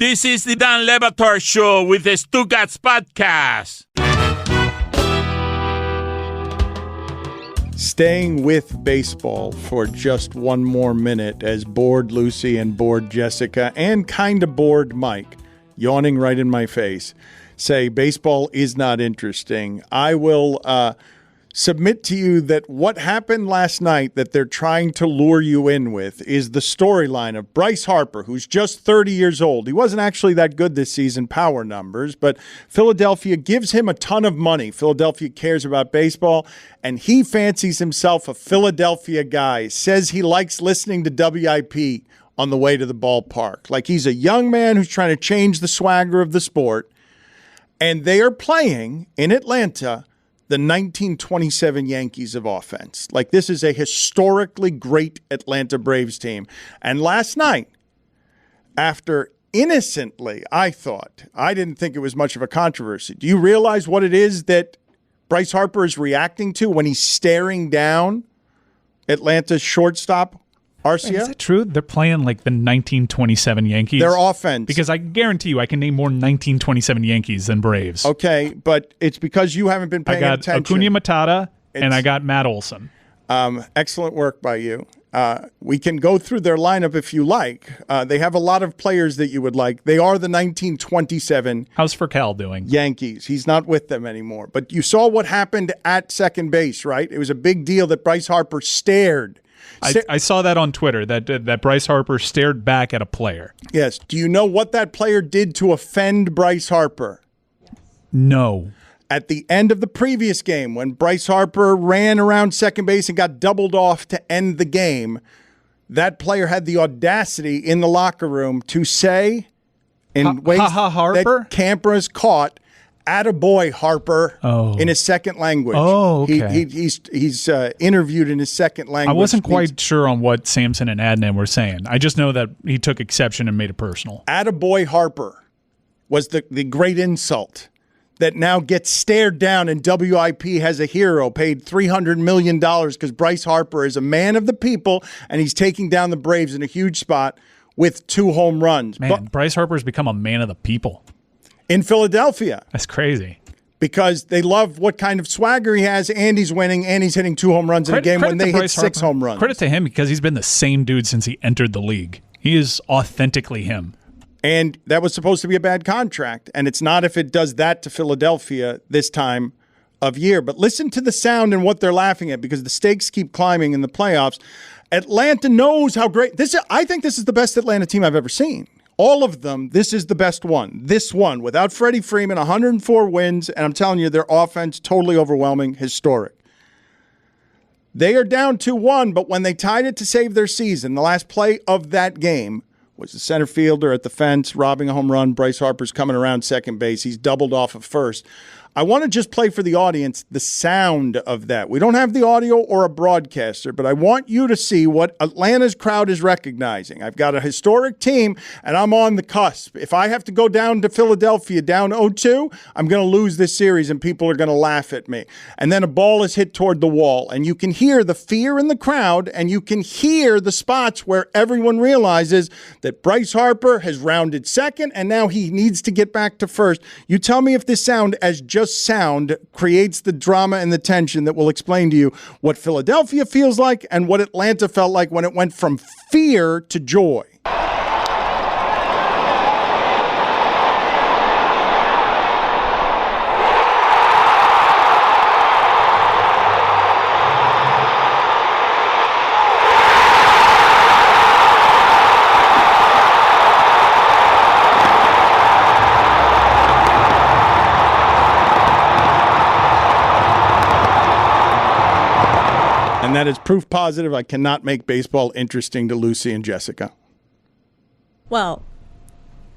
This is the Dan Le Batard Show with the Stugotz podcast. Staying with baseball for just one more minute as bored Lucy and bored Jessica and kind of bored Mike, yawning right in my face, say baseball is not interesting. I will submit to you that what happened last night that they're trying to lure you in with is the storyline of Bryce Harper, who's just 30 years old. He wasn't actually that good this season, power numbers, but Philadelphia gives him a ton of money. Philadelphia cares about baseball, and he fancies himself a Philadelphia guy, says he likes listening to WIP on the way to the ballpark. Like he's a young man who's trying to change the swagger of the sport, and they are playing in Atlanta the 1927 Yankees of offense. Like, this is a historically great Atlanta Braves team. And last night, after innocently, I didn't think it was much of a controversy. Do you realize what it is that Bryce Harper is reacting to when he's staring down Atlanta's shortstop, Arcia? Is that true? They're playing like the 1927 Yankees? Their offense. Because I guarantee you I can name more 1927 Yankees than Braves. Okay, but it's because you haven't been paying attention. I got Acuna Matata, and I got Matt Olson. Excellent work by you. We can go through their lineup if you like. They have a lot of players that you would like. They are the 1927 How's Furcal doing? Yankees. He's not with them anymore. But you saw what happened at second base, right? It was a big deal that Bryce Harper stared. I saw that on Twitter, that Bryce Harper stared back at a player. Yes. Do you know what that player did to offend Bryce Harper? No. At the end of the previous game, when Bryce Harper ran around second base and got doubled off to end the game, that player had the audacity in the locker room to say, in ways Harper? that cameras caught, "Attaboy, Harper," in his second language. Oh, okay. He's interviewed in his second language. I wasn't quite sure on what Samson and Adnan were saying. I just know that he took exception and made it personal. "Attaboy, Harper" was the great insult that now gets stared down, and WIP has a hero paid $300 million because Bryce Harper is a man of the people, and he's taking down the Braves in a huge spot with 2 home runs. Man, Bryce Harper's become a man of the people. In Philadelphia. That's crazy. Because they love what kind of swagger he has, and he's winning, and he's hitting 2 home runs in a game when they hit 6 home runs. Credit to him because he's been the same dude since he entered the league. He is authentically him. And that was supposed to be a bad contract, and it's not if it does that to Philadelphia this time of year. But listen to the sound and what they're laughing at, because the stakes keep climbing in the playoffs. Atlanta knows how great this is. I think this is the best Atlanta team I've ever seen. All of them, this is the best one. This one, without Freddie Freeman, 104 wins, and I'm telling you, their offense, totally overwhelming, historic. They are down 2-1, but when they tied it to save their season, the last play of that game was the center fielder at the fence, robbing a home run. Bryce Harper's coming around second base. He's doubled off of first. I want to just play for the audience the sound of that. We don't have the audio or a broadcaster, but I want you to see what Atlanta's crowd is recognizing. I've got a historic team, and I'm on the cusp. If I have to go down to Philadelphia down 0-2, I'm going to lose this series, and people are going to laugh at me. And then a ball is hit toward the wall, and you can hear the fear in the crowd, and you can hear the spots where everyone realizes that Bryce Harper has rounded second, and now he needs to get back to first. You tell me if this sound as just sound creates the drama and the tension that will explain to you what Philadelphia feels like and what Atlanta felt like when it went from fear to joy. And that is proof positive I cannot make baseball interesting to Lucy and Jessica. Well,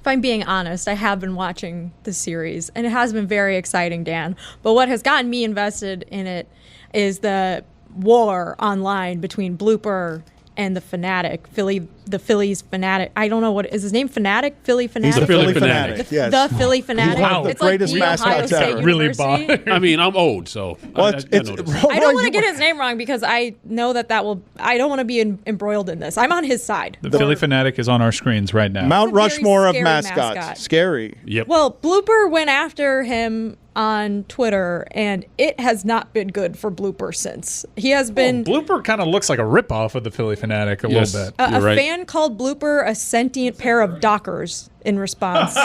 if I'm being honest, I have been watching the series, and it has been very exciting, Dan. But what has gotten me invested in it is the war online between Blooper and the Phillies fanatic. I don't know what is his name. Fanatic, Philly fanatic. He's the Philly fanatic. Yes. The Philly fanatic. One of the It's greatest like the Ohio mascots State ever. Really University. I mean, I'm old, so Well, I know this. I don't want to get his name wrong because I know that will. I don't want to be embroiled in this. I'm on his side. The Philly fanatic is on our screens right now. Mount It's a very Rushmore of scary mascots. mascot. Scary. Yep. Well, Blooper went after him on Twitter, and it has not been good for Blooper since. He has been. Blooper kind of looks like a ripoff of the Philly fanatic a Yes. little bit. A You're right. fan called Blooper a sentient pair of Dockers in response.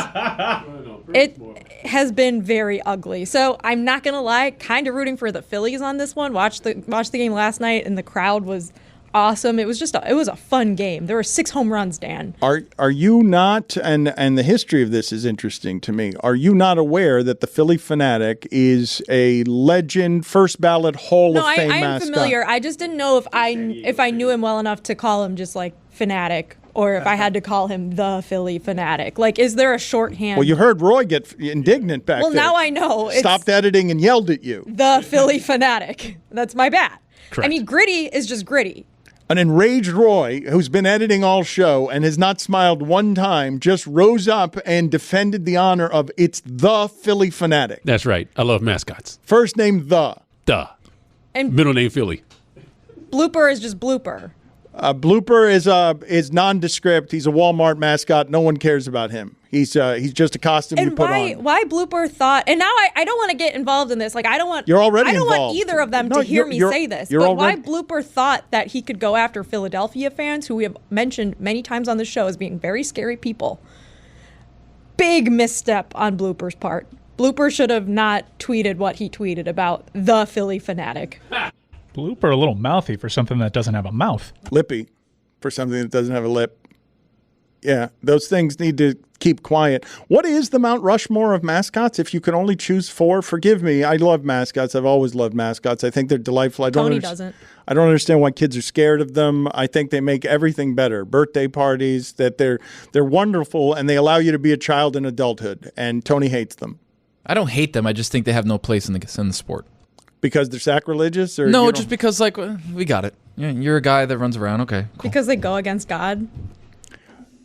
It has been very ugly. So I'm not gonna lie, kind of rooting for the Phillies on this one. Watched the game last night, and the crowd was awesome. It was a fun game. There were 6 home runs, Dan. Are you not, and the history of this is interesting to me, are you not aware that the Philly Fanatic is a legend, first ballot Hall of Fame I am mascot? familiar. I just didn't know if I knew him well enough to call him just like Fanatic, or if I had to call him the Philly Fanatic. Like, is there a shorthand? Well, you heard Roy get indignant back Well, there. now I know. It's Stopped editing and yelled at you. the Philly Fanatic. That's my bad. Correct. I mean, gritty is just gritty. An enraged Roy, who's been editing all show and has not smiled one time, just rose up and defended the honor of it's the Philly Fanatic. That's right. I love mascots. First name the. Duh. And Middle name Philly. Blooper is just Blooper. Blooper is nondescript. He's a Walmart mascot. No one cares about him. He's just a costume you And put on. why Blooper thought, and now I don't want to get involved in this. Like, I don't want. You're already I don't want involved. either of them No, to hear you're- me you're- say this. you're But already- why Blooper thought that he could go after Philadelphia fans, who we have mentioned many times on the show as being very scary people. Big misstep on Blooper's part. Blooper should have not tweeted what he tweeted about the Philly Fanatic. Blooper a little mouthy for something that doesn't have a mouth. Lippy for something that doesn't have a lip. Yeah, those things need to keep quiet. What is the Mount Rushmore of mascots? If you could only choose 4, forgive me. I love mascots. I've always loved mascots. I think they're delightful. Tony doesn't. I don't understand why kids are scared of them. I think they make everything better. Birthday parties, that they're wonderful, and they allow you to be a child in adulthood. And Tony hates them I don't hate them. I just think they have no place in the sport. because they're sacrilegious. Or No, you just don't- because we got it. Yeah, you're a guy that runs around. Okay, cool. Because they go against God.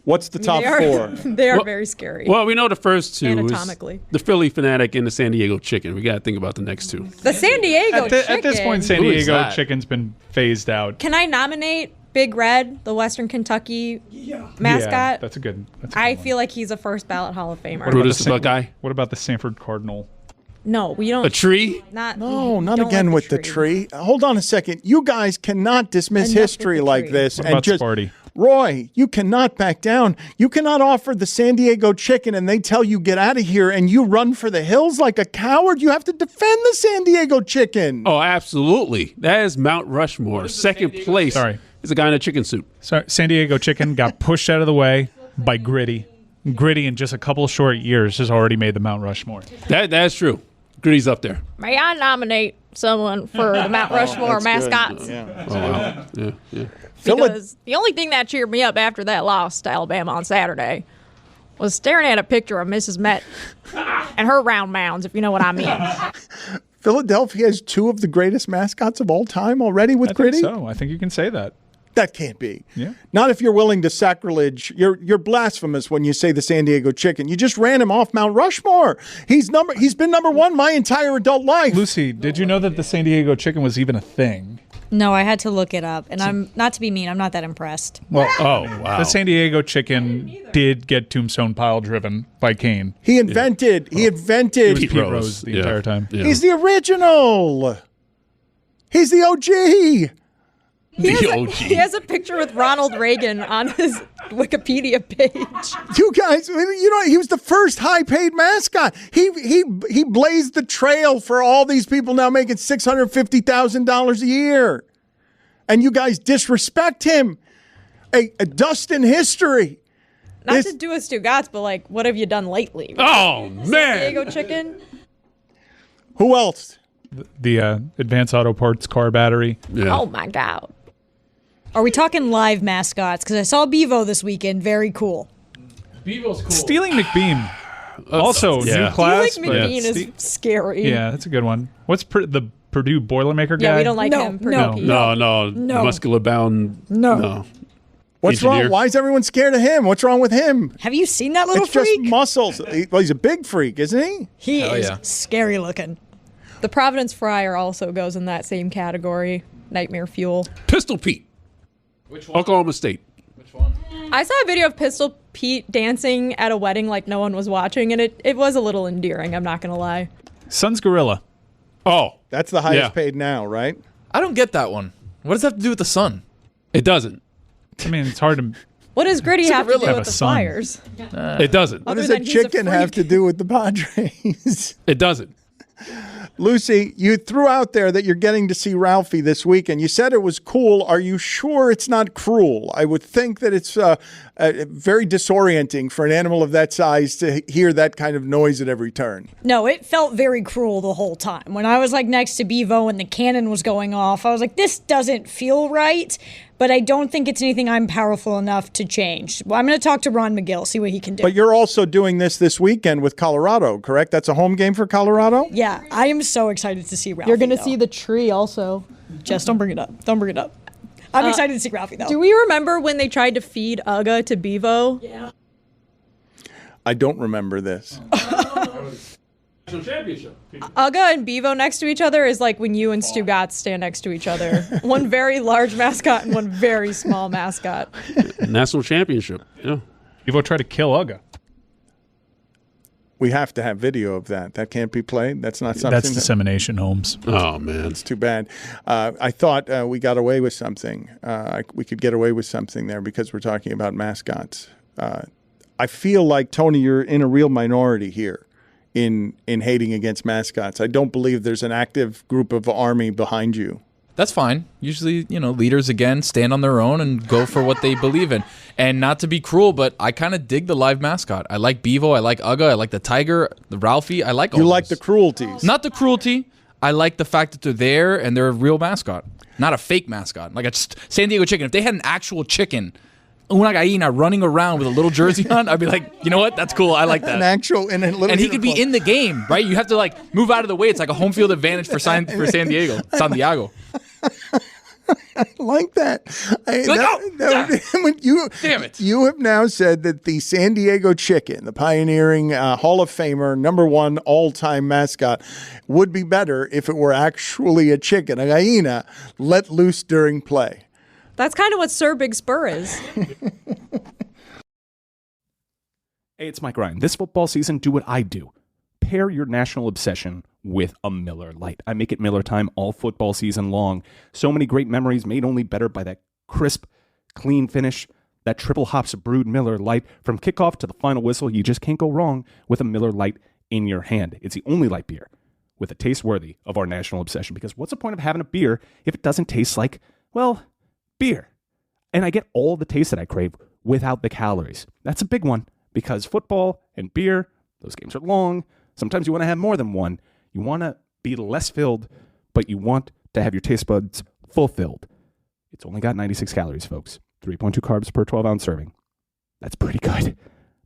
What's the top They are, 4? they are Well- very scary. Well, we know the first 2 Anatomically. is the Philly Fanatic and the San Diego Chicken. We got to think about the next 2. The San Diego At this point, San Who is Diego that? chicken's been phased out. Can I nominate Big Red, the Western Kentucky mascot? Yeah, that's a good I one. feel like he's a first ballot Hall of Famer. What is the Buckeye? What about the Sanford Cardinal? No, we don't. A tree? Not No, not don't again like with the tree. Hold on a second. You guys cannot dismiss Enough with history the like tree. this. What and about just Sparty? Roy, you cannot back down. You cannot offer the San Diego chicken and they tell you get out of here and you run for the hills like a coward. You have to defend the San Diego chicken. Oh, absolutely. That is Mount Rushmore. Second place Sorry. is a guy in a chicken suit. So San Diego chicken got pushed out of the way by Gritty. Gritty in just a couple short years has already made the Mount Rushmore. That's true. Gritty's up there. May I nominate someone for the Mount Rushmore That's good. mascots? Yeah. Oh, wow. Yeah, yeah. Because the only thing that cheered me up after that loss to Alabama on Saturday was staring at a picture of Mrs. Met and her round mounds, if you know what I mean. Philadelphia has 2 of the greatest mascots of all time already with I think Gritty? so. I think you can say that. That can't be. Yeah. Not if you're willing to sacrilege. You're blasphemous when you say the San Diego chicken. You just ran him off Mount Rushmore. He's been number 1 my entire adult life. Lucy, did you know that the San Diego chicken was even a thing? No, I had to look it up, and I'm not to be mean. I'm not that impressed. Well, Oh, wow. the San Diego chicken did get tombstone pile driven by Kane. He invented. He It was invented. Pete Rose. Rose the Yeah. entire time. Yeah. He's the original. He's the OG. He has a picture with Ronald Reagan on his Wikipedia page. You guys, he was the first high-paid mascot. He blazed the trail for all these people now making $650,000 a year, and you guys disrespect him. A dust in history. Not to do a Stugotz, but like, what have you done lately? Oh, man. Diego chicken? Who else? The Advanced Auto Parts car battery. Yeah. Oh my God. Are we talking live mascots? Because I saw Bevo this weekend. Very cool. Stealing Also, Yeah. new class. Felix but McBean is scary. Yeah, that's a good one. What's the Purdue Boilermaker guy? Yeah, we don't like him. No. Purdue. No. Muscular bound. No. What's Engineer. wrong? Why is everyone scared of him? What's wrong with him? Have you seen that little It's freak? just muscles. He's a big freak, isn't he? He Hell is yeah. scary looking. The Providence Friar also goes in that same category. Nightmare fuel. Pistol Pete. Which one? Oklahoma State. Which one? I saw a video of Pistol Pete dancing at a wedding like no one was watching, and it was a little endearing, I'm not going to lie. Sun's Gorilla. Oh, That's the highest Yeah. paid now, right? I don't get that one. What does that have to do with the sun? it doesn't. I mean, it's hard to. What does Gritty have to do Have with a the son. Flyers? It doesn't. What does than a he's a chicken have to freak. do with the Padres? It doesn't. Lucy, you threw out there that you're getting to see Ralphie this week, and you said it was cool. Are you sure it's not cruel? I would think that it's very disorienting for an animal of that size to hear that kind of noise at every turn. No, it felt very cruel the whole time. When I was like next to Bevo and the cannon was going off, I was like, this doesn't feel right, but I don't think it's anything I'm powerful enough to change. Well, I'm going to talk to Ron McGill, see what he can do. But you're also doing this weekend with Colorado, correct? That's a home game for Colorado? Yeah, I am so excited to see Ralphie. You're going to though. see the tree also. Just don't bring it up. Don't bring it up. I'm excited to see Ralphie, though. Do we remember when they tried to feed Uga to Bevo? Yeah. I don't remember this. Championship. Uga and Bevo next to each other is like when you and Stugotz stand next to each other. One very large mascot and one very small mascot. National championship. Yeah. Evo tried to kill Uga. We have to have video of that. That can't be played. That's not something. That's dissemination, Holmes. Oh man. It's too bad. I thought we got away with something. We could get away with something there because we're talking about mascots. I feel like, Tony, you're in a real minority here in hating against mascots. I don't believe there's an active group of army behind you. That's fine. Usually, leaders, again, stand on their own and go for what they believe in. And not to be cruel, but I kind of dig the live mascot. I like Bevo. I like Uga. I like the Tiger, the Ralphie. I like all You like the those. cruelties. Not the cruelty. I like the fact that they're there and they're a real mascot, not a fake mascot. Like a San Diego chicken. If they had an actual chicken, una gallina, running around with a little jersey on, I'd be like, you know what? That's cool. I like that. An actual in a little And he could be uniform. in the game, right? You have to move out of the way. It's like a home field advantage for San Diego. I like that. Damn it. You have now said that the San Diego Chicken, the pioneering Hall of Famer, #1 all-time mascot, would be better if it were actually a chicken, a gallina, let loose during play. That's kind of what Sir Big Spur is. Hey, it's Mike Ryan. This football season, do what I do. Pair your national obsession with a Miller Lite. I make it Miller time all football season long. So many great memories made only better by that crisp, clean finish, that triple hops brewed Miller Lite. From kickoff to the final whistle, you just can't go wrong with a Miller Lite in your hand. It's the only light beer with a taste worthy of our national obsession, because what's the point of having a beer if it doesn't taste like, well, beer? And I get all the taste that I crave without the calories. That's a big one, because football and beer, those games are long. Sometimes you want to have more than one. You want to be less filled, but you want to have your taste buds fulfilled. It's only got 96 calories, folks. 3.2 carbs per 12-ounce serving. That's pretty good.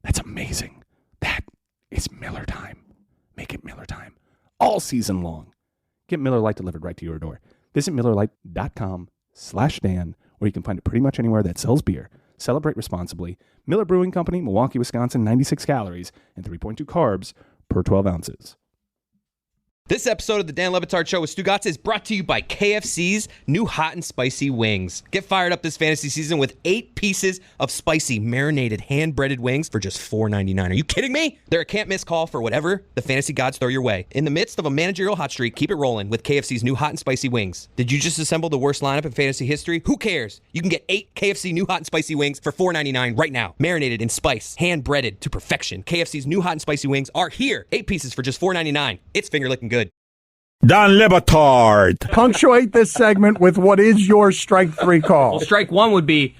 That's amazing. That is Miller time. Make it Miller time all season long. Get Miller Lite delivered right to your door. Visit MillerLite.com/Dan, where you can find it pretty much anywhere that sells beer. Celebrate responsibly. Miller Brewing Company, Milwaukee, Wisconsin, 96 calories and 3.2 carbs per 12 ounces. This episode of the Dan Le Batard Show with Stugotz is brought to you by KFC's new hot and spicy wings. Get fired up this fantasy season with 8 pieces of spicy marinated hand-breaded wings for just $4.99. Are you kidding me? They're a can't-miss call for whatever the fantasy gods throw your way. In the midst of a managerial hot streak, keep it rolling with KFC's new hot and spicy wings. Did you just assemble the worst lineup in fantasy history? Who cares? You can get 8 KFC new hot and spicy wings for $4.99 right now. Marinated in spice, hand-breaded to perfection. KFC's new hot and spicy wings are here. 8 pieces for just $4.99. It's finger-licking good. Dan Le Batard. Punctuate this segment with what is your strike 3 call. Well, strike 1 would be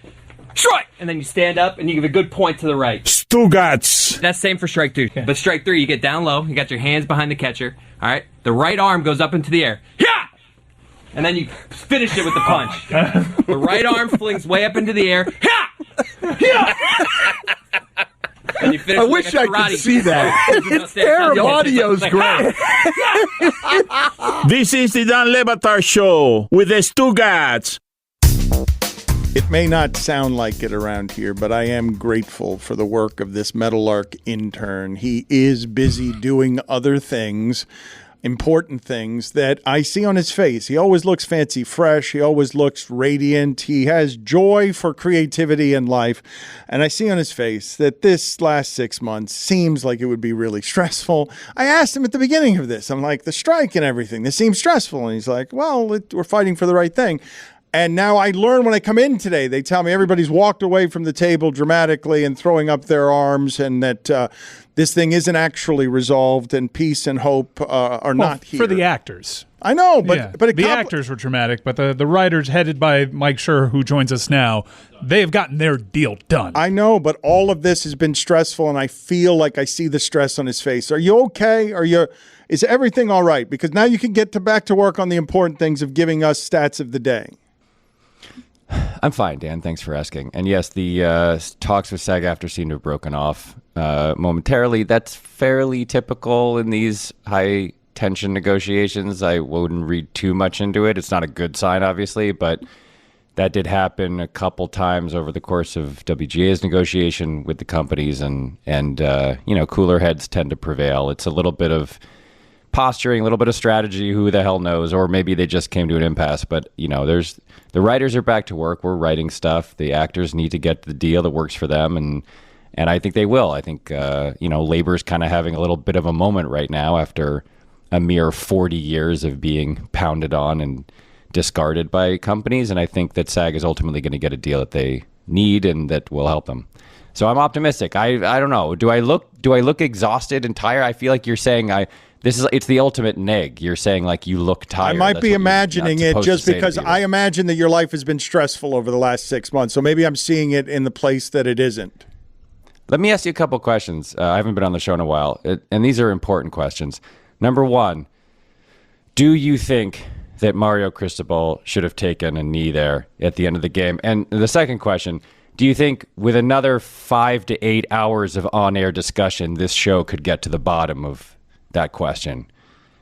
strike, and then you stand up and you give a good point to the right. Stugotz. That's same for strike 2. But strike 3, you get down low, you got your hands behind the catcher. All right, the right arm goes up into the air. Yeah! And then you finish it with the punch. The right arm flings way up into the air. Yeah! Yeah! And you finish I with, wish like, I a karate could see kick. that. It's terrible. The audio's great. This is the Dan Le Batard Show with the Stugotz. It may not sound like it around here, but I am grateful for the work of this Meadowlark intern. He is busy doing other things, important things that I see on his face. He always looks fancy fresh. He always looks radiant. He has joy for creativity in life. And I see on his face that this last 6 months seems like it would be really stressful. I asked him at the beginning of this, I'm like, the strike and everything, this seems stressful. And he's like, well, we're fighting for the right thing. And now I learn when I come in today, they tell me everybody's walked away from the table dramatically and throwing up their arms, and that this thing isn't actually resolved, and peace and hope are not here. For the actors. I know, but the actors were dramatic, but the writers headed by Mike Schur, who joins us now, they have gotten their deal done. I know, but all of this has been stressful, and I feel like I see the stress on his face. Are you okay? Is everything all right? Because now you can get back to work on the important things of giving us stats of the day. I'm fine, Dan. Thanks for asking. And yes, the talks with SAG-AFTRA seem to have broken off momentarily. That's fairly typical in these high-tension negotiations. I wouldn't read too much into it. It's not a good sign, obviously, but that did happen a couple times over the course of WGA's negotiation with the companies, and cooler heads tend to prevail. It's a little bit of posturing, a little bit of strategy, who the hell knows, or maybe they just came to an impasse. But the writers are back to work. We're writing stuff. The actors need to get the deal that works for them, and I think they will. I think labor's kind of having a little bit of a moment right now after a mere 40 years of being pounded on and discarded by companies, and I think that SAG is ultimately going to get a deal that they need and that will help them. So I'm optimistic. I don't know. Do I look exhausted and tired? I feel like you're saying it's the ultimate neg. You're saying like you look tired. I might be imagining it just because I imagine that your life has been stressful over the last 6 months. So maybe I'm seeing it in the place that it isn't. Let me ask you a couple questions. I haven't been on the show in a while, and these are important questions. Number one, do you think that Mario Cristobal should have taken a knee there at the end of the game? And the second question, do you think with another 5 to 8 hours of on-air discussion, this show could get to the bottom of that question?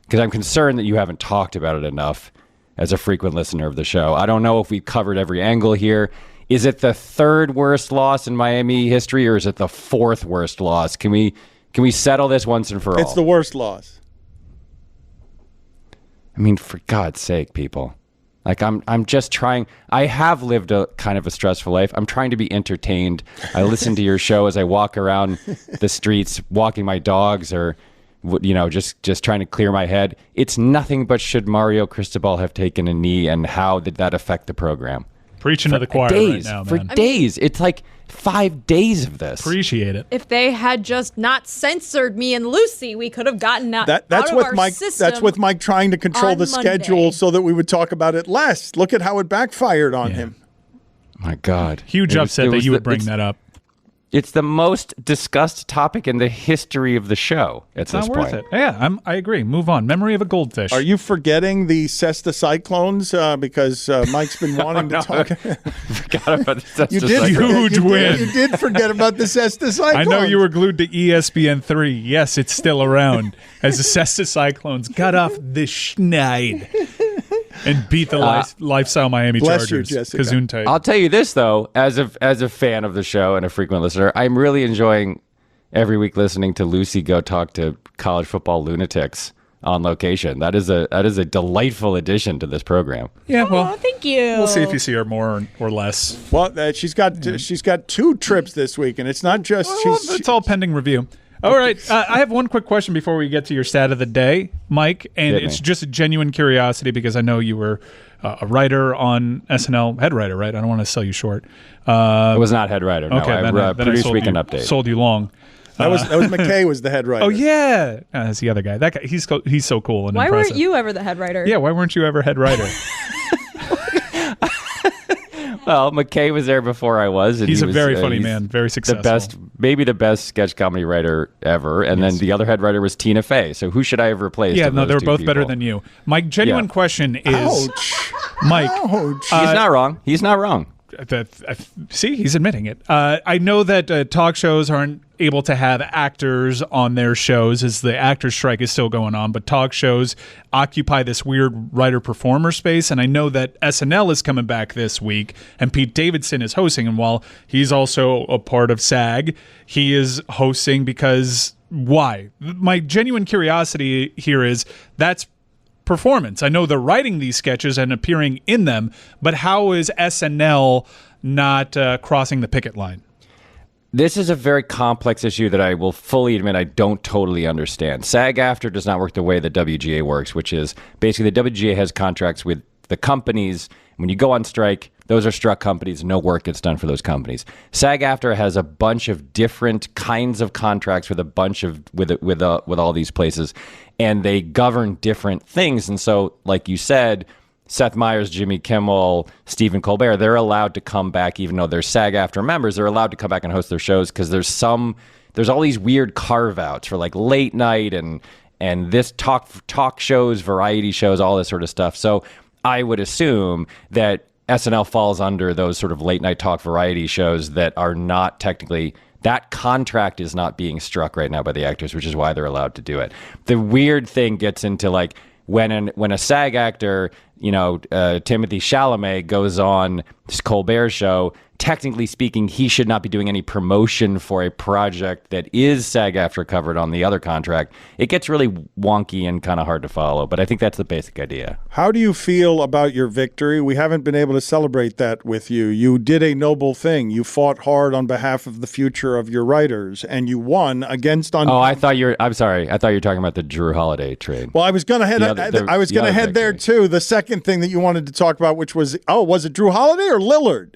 Because I'm concerned that you haven't talked about it enough as a frequent listener of the show. I don't know if we've covered every angle here. Is it the third worst loss in Miami history, or is it the fourth worst loss? Can we settle this once and for all? It's the worst loss. I mean, for God's sake, people. Like, I'm just trying. I have lived a kind of a stressful life. I'm trying to be entertained. I listen to your show as I walk around the streets, walking my dogs, or just trying to clear my head. It's nothing but should Mario Cristobal have taken a knee, and how did that affect the program? Preaching to the choir right now, man. For days. It's like 5 days of this. Appreciate it. If they had just not censored me and Lucy, we could have gotten out of our system. That's with Mike trying to control the schedule so that we would talk about it less. Look at how it backfired on him. My God. Huge upset that you would bring that up. It's the most discussed topic in the history of the show at this point. It's not worth it. Yeah, I agree. Move on. Memory of a goldfish. Are you forgetting the Cesta Cyclones? Because Mike's been wanting to talk. Forgot about the Cesta You did. Cyclones. Huge win. You did forget about the Cesta Cyclones. I know you were glued to ESPN 3. Yes, it's still around. As the Cesta Cyclones got off the schneid and beat the lifestyle Miami Chargers. Gesundheit. I'll tell you this, though, as a fan of the show and a frequent listener, I'm really enjoying every week listening to Lucy go talk to college football lunatics on location. That is a delightful addition to this program. Yeah, well, thank you. We'll see if you see her more or less. Well, she's got 2 trips this week, and it's not just. It's all pending review. All right. I have one quick question before we get to your stat of the day, Mike, and it's just a genuine curiosity because I know you were a writer on SNL, head writer, right? I don't want to sell you short. I was not head writer. No, okay, I produced Weekend Update. Sold you long. That was McKay was the head writer. Oh yeah, that's the other guy. That guy, he's so cool and why impressive. weren't you ever the head writer? Yeah, why weren't you ever head writer? Well, McKay was there before I was. And he's a very funny man, very successful. Maybe the best sketch comedy writer ever. And then the other head writer was Tina Fey. So who should I have replaced? Yeah, no, they were both better than you. My genuine question is, Ouch. Mike. Ouch. He's not wrong. He's not wrong. See, he's admitting it. I know that talk shows aren't able to have actors on their shows as the actor strike is still going on, but talk shows occupy this weird writer-performer space, and I know that SNL is coming back this week, and Pete Davidson is hosting, and while he's also a part of SAG, he is hosting because why? My genuine curiosity here is that's performance. I know they're writing these sketches and appearing in them, but how is SNL not crossing the picket line? This is a very complex issue that I will fully admit I don't totally understand. SAG-AFTRA does not work the way the WGA works, which is basically the WGA has contracts with the companies. When you go on strike, those are struck companies. No work gets done for those companies. SAG-AFTRA has a bunch of different kinds of contracts with a bunch of with all these places, and they govern different things. And so, like you said, Seth Meyers, Jimmy Kimmel, Stephen Colbert, they're allowed to come back, even though they're SAG-AFTRA members. They're allowed to come back and host their shows because there's all these weird carve-outs for like late night and this talk shows, variety shows, all this sort of stuff. So I would assume that SNL falls under those sort of late night talk variety shows that are not technically, that contract is not being struck right now by the actors, which is why they're allowed to do it. The weird thing gets into like when a SAG actor, Timothy Chalamet goes on this Colbert show, technically speaking, he should not be doing any promotion for a project that is SAG-AFTRA covered on the other contract. It gets really wonky and kind of hard to follow, but I think that's the basic idea. How do you feel about your victory? We haven't been able to celebrate that with you. You did a noble thing. You fought hard on behalf of the future of your writers, and you won against... I'm sorry. I thought you were talking about the Drew Holiday trade. Well, I was going to head there, too. The second thing that you wanted to talk about, which was, was it Drew Holiday or Lillard?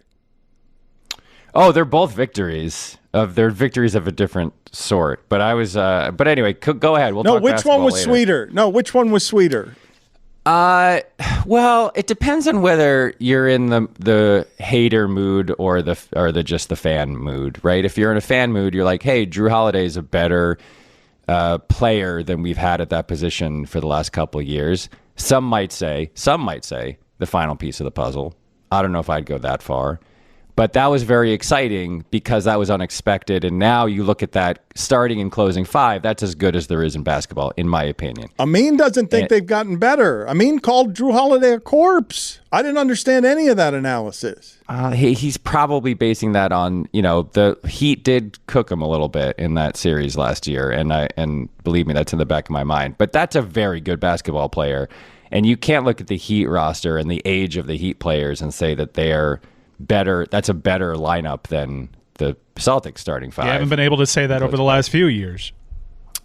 Oh, they're both victories. They're victories of a different sort. But I was. But anyway, go ahead. We'll talk. Which one was later. sweeter? No, which one was sweeter? Well, it depends on whether you're in the hater mood or just the fan mood, right? If you're in a fan mood, you're like, hey, Drew Holiday is a better player than we've had at that position for the last couple of years. Some might say the final piece of the puzzle. I don't know if I'd go that far. But that was very exciting because that was unexpected. And now you look at that starting and closing five, that's as good as there is in basketball, in my opinion. Amin doesn't think they've gotten better. Amin called Drew Holiday a corpse. I didn't understand any of that analysis. He's probably basing that on, the Heat did cook him a little bit in that series last year. And believe me, that's in the back of my mind. But that's a very good basketball player. And you can't look at the Heat roster and the age of the Heat players and say that they're better. That's a better lineup than the Celtics starting five. You haven't been able to say that over the last few years.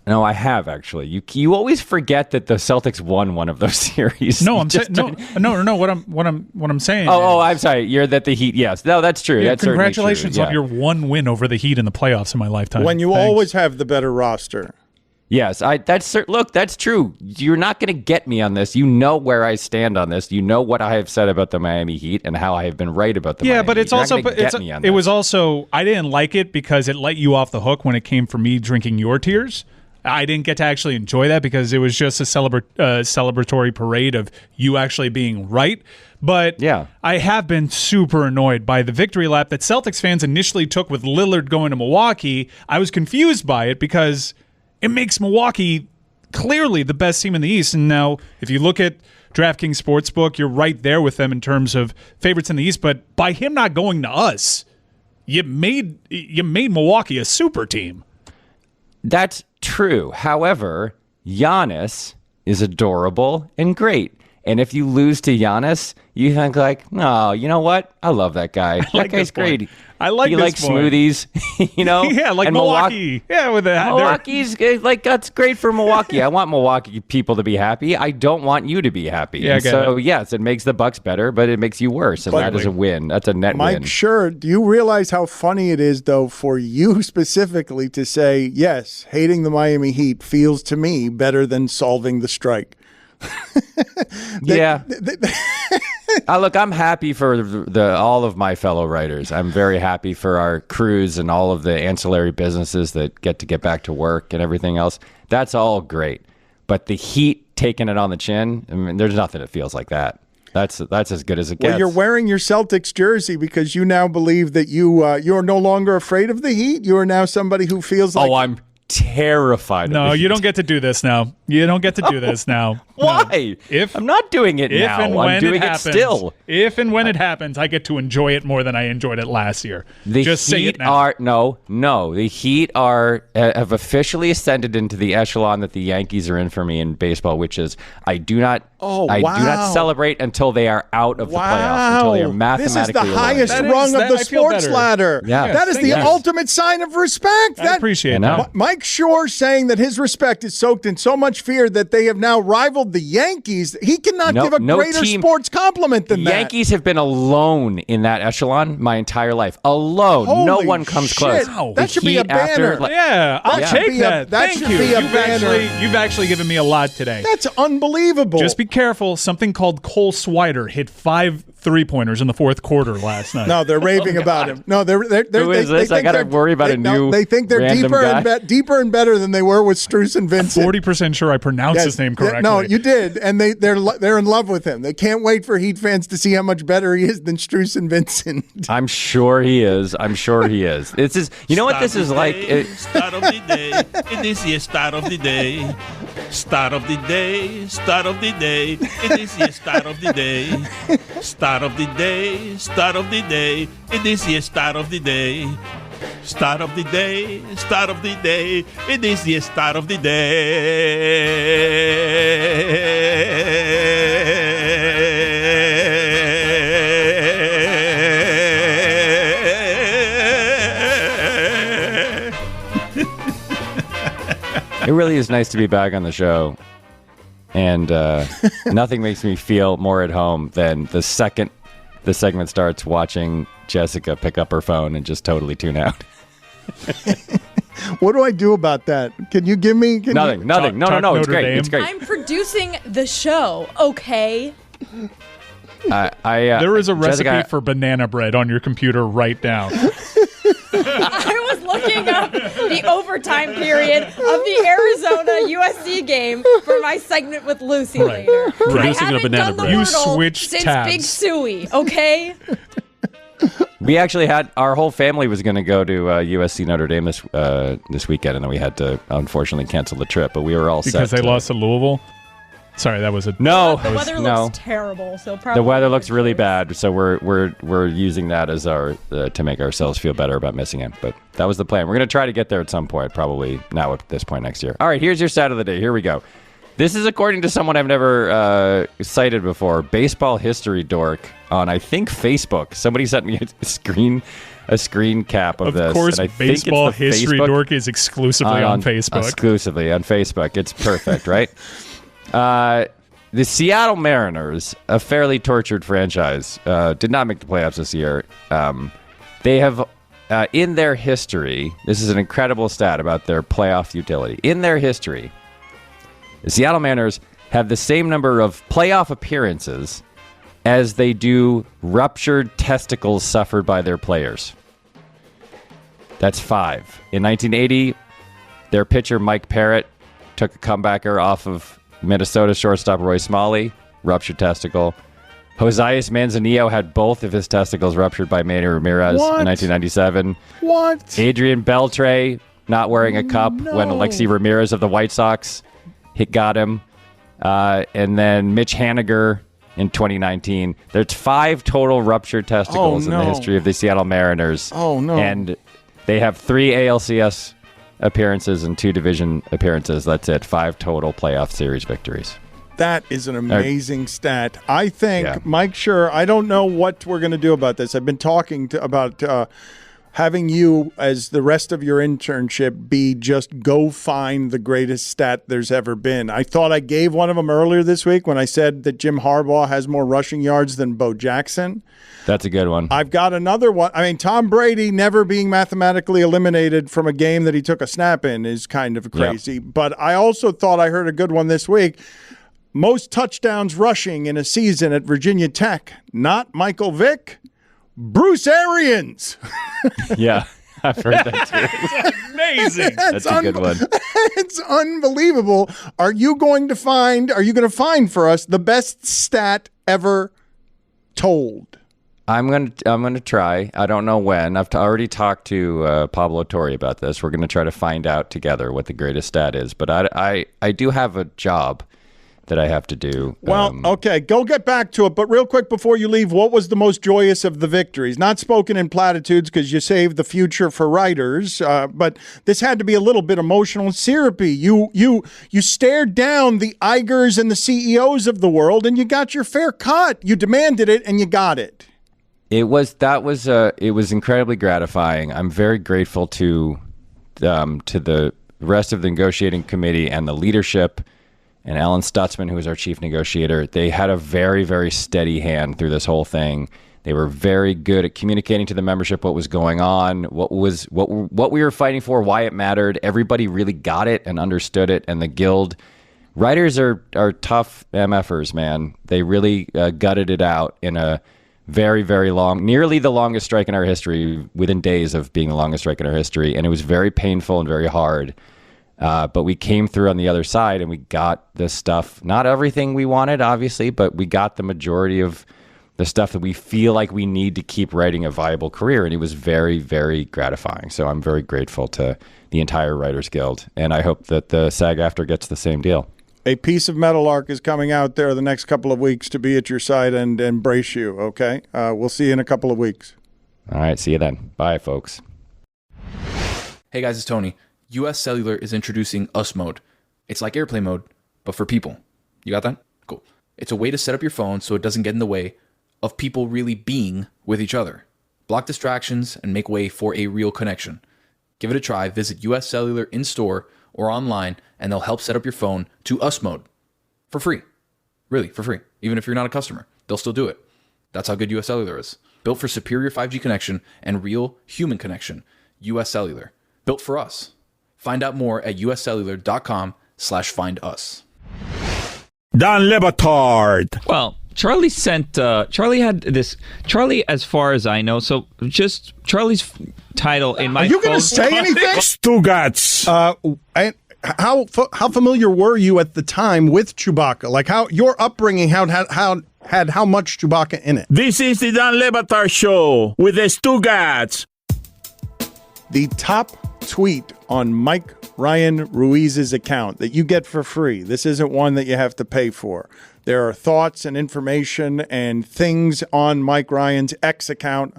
No, I have actually. You always forget that the Celtics won one of those series. No, I'm saying no. What I'm saying. I'm sorry. You're that the Heat. Yes, no, that's true. Yeah, that's congratulations true. on your one win over the Heat in the playoffs in my lifetime. When you always have the better roster. Yes, that's true. You're not going to get me on this. You know where I stand on this. You know what I have said about the Miami Heat and how I have been right about the Miami Heat. But it's it was also, I didn't like it because it let you off the hook when it came for me drinking your tears. I didn't get to actually enjoy that because it was just a celebratory parade of you actually being right. But yeah, I have been super annoyed by the victory lap that Celtics fans initially took with Lillard going to Milwaukee. I was confused by it because it makes Milwaukee clearly the best team in the East. And now, if you look at DraftKings Sportsbook, you're right there with them in terms of favorites in the East. But by him not going to us, you made Milwaukee a super team. That's true. However, Giannis is adorable and great. And if you lose to Giannis, you think like, no, you know what? I love that guy. That guy's great. I like he this likes boy. Smoothies, Yeah, like and Milwaukee. Yeah, with that. Milwaukee's like that's great for Milwaukee. I want Milwaukee people to be happy. I don't want you to be happy. Yeah, yes, it makes the Bucks better, but it makes you worse, and that is a win. That's a net Mike, win. Sure. Do you realize how funny it is, though, for you specifically to say, yes, hating the Miami Heat feels to me better than solving the strike? Look, I'm happy for all of my fellow writers. I'm very happy for our crews and all of the ancillary businesses that get back to work and everything else. That's all great. But the Heat taking it on the chin, I mean, there's nothing that feels like that. That's as good as it gets. Well, you're wearing your Celtics jersey because you now believe that you're no longer afraid of the Heat. You are now somebody who feels like... Oh, I'm terrified. No, you don't get to do this now. You don't get to do this now. Why? If I'm not doing it now. And when I'm doing happens, it still. If and when it happens, I get to enjoy it more than I enjoyed it last year. The Just say Heat it now. no. The Heat have officially ascended into the echelon that the Yankees are in for me in baseball, which is I do not celebrate until they are out of the playoffs, until they are mathematically This is the highest eliminated. rung of the sports ladder. Yeah. That is the ultimate sign of respect. I appreciate that. Mike Schur saying that his respect is soaked in so much fear that they have now rivaled the Yankees. He cannot give a greater sports compliment than that. Yankees have been alone in that echelon my entire life. Alone. No one comes close. Wow. That should be a banner. I'll take that. That Thank should you. be a banner. You've actually given me a lot today. That's unbelievable. Just be careful. Something called Cole Swider hit 5 3-pointers in the fourth quarter last night. No, they're raving about him. No, they're Who is this? I got to worry about a new They think they're random guy. deeper and better than they were with Struce and Vincent. 40% sure I pronounced his name correctly. No, you did, and they're in love with him. They can't wait for Heat fans to see how much better he is than Struce and Vincent. I'm sure he is. This is. You know what this is like? Start of the day. It is the start of the day. Start of the day. Start of the day. It is the start of the day. Start of the day. Start of the day. It is the start of the day. Start of the day. Start of the day. It is the start of the day. It really is nice to be back on the show. And nothing makes me feel more at home than the second the segment starts watching Jessica pick up her phone and just totally tune out. What do I do about that? Can you give me... Nothing. No, it's great. It's great. I'm producing the show, okay? There is a recipe Jessica, for banana bread on your computer right now. I was looking up the overtime period of the Arizona USC game for my segment with Lucy later. Producing I a haven't banana done the bread. You Wordle switched since tabs. Big Suey, okay? We actually had our whole family was going to go to USC Notre Dame this weekend, and then we had to unfortunately cancel the trip. But we were all set Because they lost to Louisville? Sorry, that was a... No, The weather looks terrible, so probably... The weather looks really bad, so we're using that as our to make ourselves feel better about missing it. But that was the plan. We're going to try to get there at some point, probably now at this point next year. All right, here's your stat of the day. Here we go. This is according to someone I've never cited before, Baseball History Dork on, I think, Facebook. Somebody sent me a screen cap of this. Of course, and I think it's Baseball the History Facebook Dork is exclusively on Facebook. Exclusively on Facebook. It's perfect, right? The Seattle Mariners, a fairly tortured franchise, did not make the playoffs this year. They have, in their history, this is an incredible stat about their playoff utility. In their history, the Seattle Mariners have the same number of playoff appearances as they do ruptured testicles suffered by their players. That's 5. In 1980, their pitcher, Mike Parrott, took a comebacker off of Minnesota shortstop Roy Smalley, ruptured testicle. Josias Manzanillo had both of his testicles ruptured by Manny Ramirez in 1997. What? Adrian Beltre not wearing a cup when Alexi Ramirez of the White Sox got him. And then Mitch Haniger in 2019. There's 5 total ruptured testicles in the history of the Seattle Mariners. Oh, no. And they have 3 ALCS appearances and 2 division appearances. That's it. 5 total playoff series victories. That is an amazing stat. I think, Mike Schur, I don't know what we're going to do about this. I've been talking about having you, as the rest of your internship, be just go find the greatest stat there's ever been. I thought I gave one of them earlier this week when I said that Jim Harbaugh has more rushing yards than Bo Jackson. That's a good one. I've got another one. I mean, Tom Brady never being mathematically eliminated from a game that he took a snap in is kind of crazy. Yep. But I also thought I heard a good one this week. Most touchdowns rushing in a season at Virginia Tech. Not Michael Vick, Bruce Arians. Yeah, I've heard that too. That's amazing. That's a good one. It's unbelievable. Are you going to find for us the best stat ever told? I'm gonna try. I don't know when. I've already talked to Pablo Torre about this. We're gonna try to find out together what the greatest stat is. But I do have a job that I have to do. Well, okay, go get back to it. But real quick before you leave, what was the most joyous of the victories? Not spoken in platitudes because you saved the future for writers, but this had to be a little bit emotional and syrupy. You stared down the Igers and the CEOs of the world, and you got your fair cut. You demanded it, and you got it. It was incredibly gratifying. I'm very grateful to the rest of the negotiating committee and the leadership. And Alan Stutzman, who was our chief negotiator, they had a very, very steady hand through this whole thing. They were very good at communicating to the membership what was going on, what we were fighting for, why it mattered. Everybody really got it and understood it. And the guild writers are tough MFers, man. They really gutted it out in a very, very long, nearly the longest strike in our history, within days of being the longest strike in our history. And it was very painful and very hard. But we came through on the other side and we got this stuff, not everything we wanted, obviously, but we got the majority of the stuff that we feel like we need to keep writing a viable career. And it was very, very gratifying. So I'm very grateful to the entire Writers Guild. And I hope that the SAG-AFTRA gets the same deal. A piece of Metal Arc is coming out there the next couple of weeks to be at your side and embrace you, okay? We'll see you in a couple of weeks. All right, see you then. Bye, folks. Hey guys, it's Tony. US Cellular is introducing US Mode. It's like airplane mode, but for people. You got that? Cool. It's a way to set up your phone so it doesn't get in the way of people really being with each other. Block distractions and make way for a real connection. Give it a try. Visit US Cellular in-store or online, and they'll help set up your phone to US Mode. For free. Really, for free. Even if you're not a customer, they'll still do it. That's how good US Cellular is. Built for superior 5G connection and real human connection. US Cellular. Built for us. Find out more at uscellular.com/findus. Dan Le Batard. Well, Charlie had this. Charlie, as far as I know, so just Charlie's title in my. Are you going to say anything? Stugotz. And how familiar were you at the time with Chewbacca? Like how your upbringing had how much Chewbacca in it? This is the Dan Le Batard show with the Stugotz. The top tweet on Mike Ryan Ruiz's account that you get for free. This isn't one that you have to pay for. There are thoughts and information and things on Mike Ryan's X account.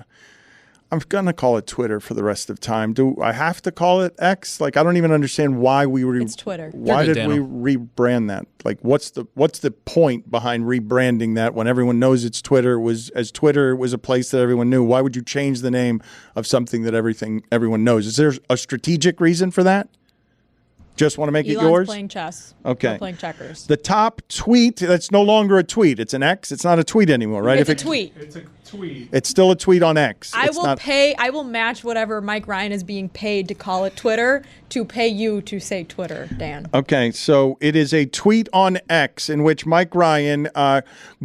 I'm going to call it Twitter for the rest of time. Do I have to call it X? Like, I don't even understand why we It's Twitter. Why did we rebrand that? Like, what's the point behind rebranding that when everyone knows it's Twitter? Twitter was a place that everyone knew. Why would you change the name of something that everyone knows? Is there a strategic reason for that? Just want to make Elon's it yours? Playing chess. Okay. We're playing checkers. The top tweet, that's no longer a tweet. It's an X. It's not a tweet anymore, right? It's a tweet. It's a tweet. It's still a tweet on X. I will match whatever Mike Ryan is being paid to call it Twitter to pay you to say Twitter, Dan. Okay, so it is a tweet on X in which Mike Ryan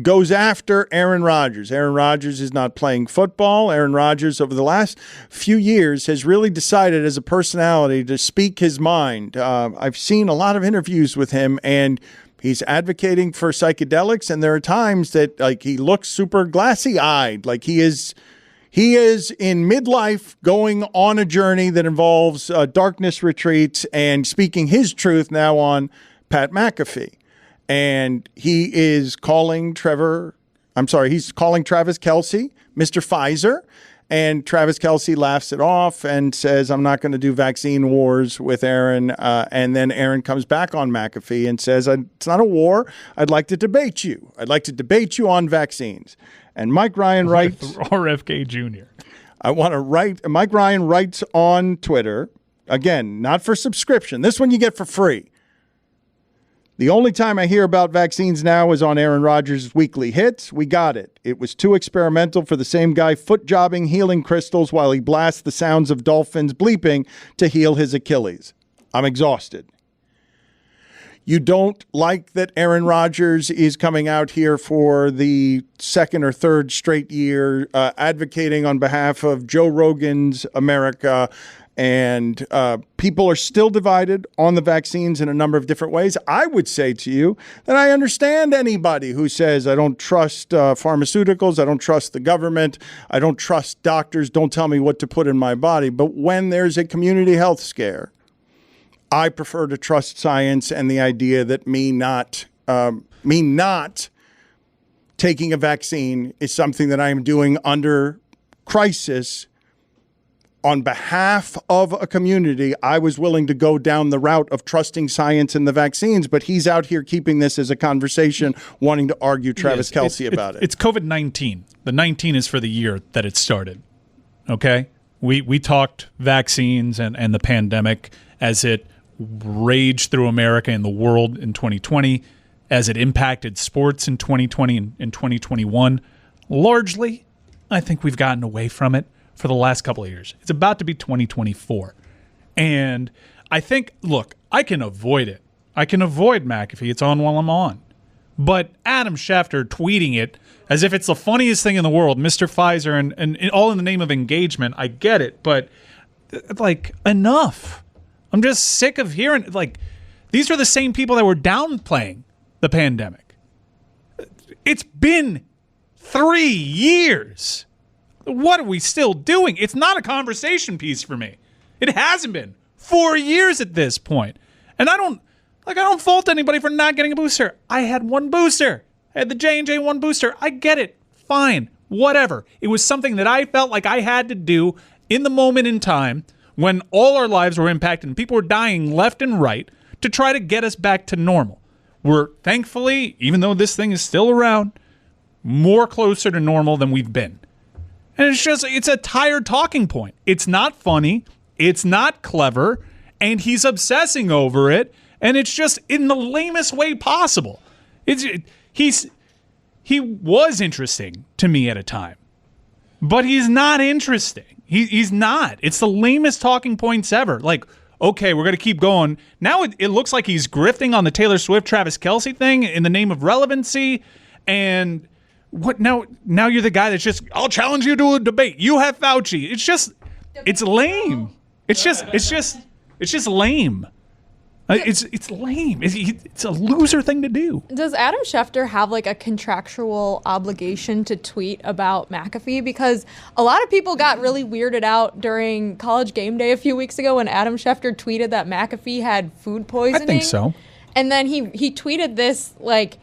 goes after Aaron Rodgers. Aaron Rodgers is not playing football. Aaron Rodgers, over the last few years, has really decided as a personality to speak his mind. I've seen a lot of interviews with him, and he's advocating for psychedelics, and there are times that like he looks super glassy-eyed, like he is in midlife going on a journey that involves darkness retreats and speaking his truth now on Pat McAfee. And he is calling Travis Kelce Mr. Pfizer. And Travis Kelce laughs it off and says, I'm not going to do vaccine wars with Aaron. And then Aaron comes back on McAfee and says, it's not a war. I'd like to debate you. I'd like to debate you on vaccines. And Mike Ryan writes... RFK Jr. Mike Ryan writes on Twitter, again, not for subscription. This one you get for free. The only time I hear about vaccines now is on Aaron Rodgers' weekly hits. We got it. It was too experimental for the same guy foot jobbing healing crystals while he blasts the sounds of dolphins bleeping to heal his Achilles. I'm exhausted. You don't like that Aaron Rodgers is coming out here for the second or third straight year advocating on behalf of Joe Rogan's America And people are still divided on the vaccines in a number of different ways. I would say to you that I understand anybody who says, I don't trust pharmaceuticals, I don't trust the government, I don't trust doctors, don't tell me what to put in my body. But when there's a community health scare, I prefer to trust science and the idea that me not taking a vaccine is something that I am doing under crisis. On behalf of a community, I was willing to go down the route of trusting science and the vaccines, but he's out here keeping this as a conversation, wanting to argue Travis Kelce about it. It's COVID-19. The 19 is for the year that it started, okay? We talked vaccines and the pandemic as it raged through America and the world in 2020, as it impacted sports in 2020 and 2021. Largely, I think we've gotten away from it for the last couple of years. It's about to be 2024. And I think, look, I can avoid it. I can avoid McAfee. It's on while I'm on. But Adam Schefter tweeting it as if it's the funniest thing in the world, Mr. Pfizer, and all in the name of engagement, I get it. But, like, enough. I'm just sick of hearing, like, these are the same people that were downplaying the pandemic. It's been 3 years. What are we still doing? It's not a conversation piece for me. It hasn't been 4 years at this point. And I don't fault anybody for not getting a booster. I had one booster. I had the J&J one booster. I get it. Fine. Whatever. It was something that I felt like I had to do in the moment in time when all our lives were impacted and people were dying left and right to try to get us back to normal. We're thankfully, even though this thing is still around, more closer to normal than we've been. And it's a tired talking point. It's not funny. It's not clever. And he's obsessing over it. And it's just in the lamest way possible. He was interesting to me at a time. But he's not interesting. He's not. It's the lamest talking points ever. Like, okay, we're going to keep going. Now it looks like he's grifting on the Taylor Swift, Travis Kelce thing in the name of relevancy. And what now you're the guy that's just, I'll challenge you to a debate. You have Fauci. It's lame. It's just lame. It's lame. It's a loser thing to do. Does Adam Schefter have like a contractual obligation to tweet about McAfee? Because a lot of people got really weirded out during College Game Day a few weeks ago when Adam Schefter tweeted that McAfee had food poisoning. I think so. And then he tweeted this like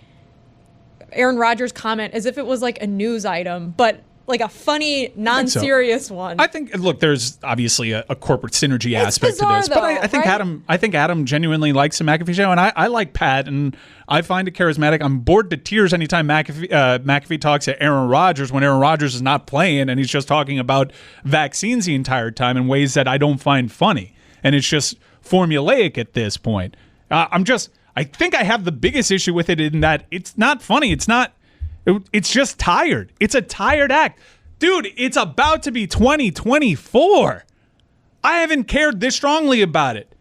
Aaron Rodgers comment as if it was like a news item, but like a funny, non-serious one. I think, look, there's obviously a corporate synergy aspect bizarre, to this, but though, I think right? I think Adam genuinely likes the McAfee show, and I like Pat, and I find it charismatic. I'm bored to tears anytime McAfee talks to Aaron Rodgers when Aaron Rodgers is not playing and he's just talking about vaccines the entire time in ways that I don't find funny, and it's just formulaic at this point. I think I have the biggest issue with it in that it's not funny. It's just tired. It's a tired act. Dude, it's about to be 2024. I haven't cared this strongly about it,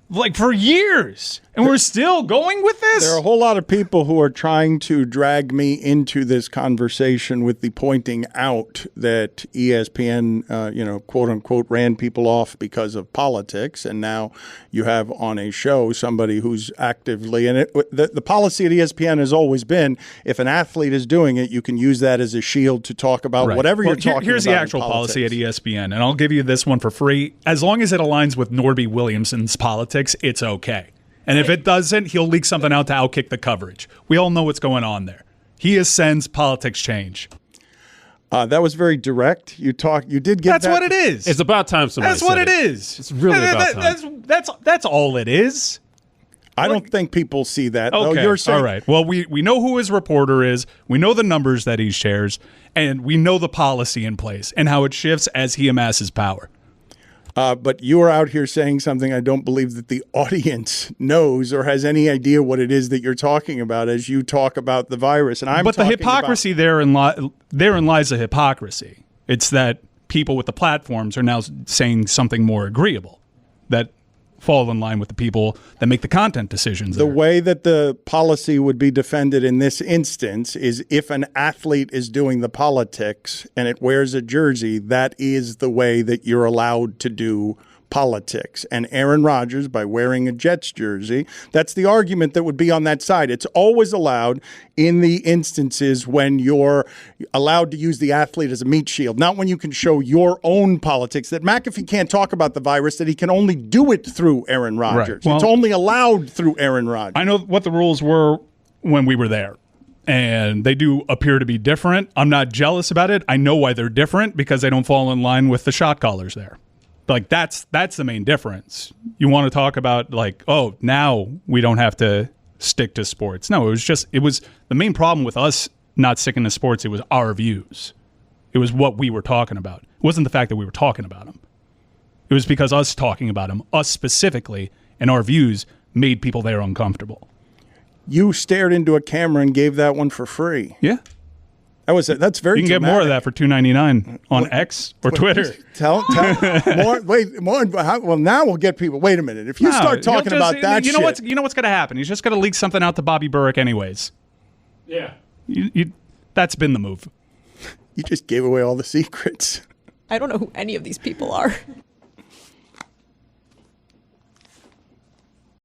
like, for years. And we're still going with this? There are a whole lot of people who are trying to drag me into this conversation with the pointing out that ESPN, quote unquote, ran people off because of politics. And now you have on a show somebody who's actively in it. The policy at ESPN has always been if an athlete is doing it, you can use that as a shield to talk about whatever you're talking about. Here's the actual policy at ESPN, and I'll give you this one for free. As long as it aligns with Norby Williamson's politics, it's okay. And if it doesn't, he'll leak something out to outkick the coverage. We all know what's going on there. He ascends, politics change. That was very direct. You did get That's what it is. It's about time somebody That's what said it is. It's really about time. That's all it is. I don't think people see that. Okay, though. You're saying, all right. Well, we know who his reporter is. We know the numbers that he shares. And we know the policy in place and how it shifts as he amasses power. But you are out here saying something I don't believe that the audience knows or has any idea what it is that you're talking about as you talk about the virus. And But the hypocrisy therein lies the hypocrisy. It's that people with the platforms are now saying something more agreeable that fall in line with the people that make the content decisions. The way that the policy would be defended in this instance is if an athlete is doing the politics and it wears a jersey, that is the way that you're allowed to do politics. And Aaron Rodgers, by wearing a Jets jersey, that's the argument that would be on that side. It's always allowed in the instances when you're allowed to use the athlete as a meat shield, not when you can show your own politics. That McAfee can't talk about the virus, that he can only do it through Aaron Rodgers. Right. Well, it's only allowed through Aaron Rodgers. I know what the rules were when we were there, and they do appear to be different. I'm not jealous about it. I know why they're different, because they don't fall in line with the shot callers there. Like, that's the main difference. You want to talk about, like, oh, now we don't have to stick to sports. No, it was the main problem with us not sticking to sports. It was our views. It was what we were talking about. It wasn't the fact that we were talking about them. It was because us talking about them, us specifically, and our views made people there uncomfortable. You stared into a camera and gave that one for free. Yeah. That's very. You can get more of that for $2.99 on X or Twitter. Tell more. Wait, more. Well, now we'll get people. Wait a minute. If you start talking about that, you know what's going to happen? He's just going to leak something out to Bobby Burke, anyways. Yeah. That's been the move. You just gave away all the secrets. I don't know who any of these people are.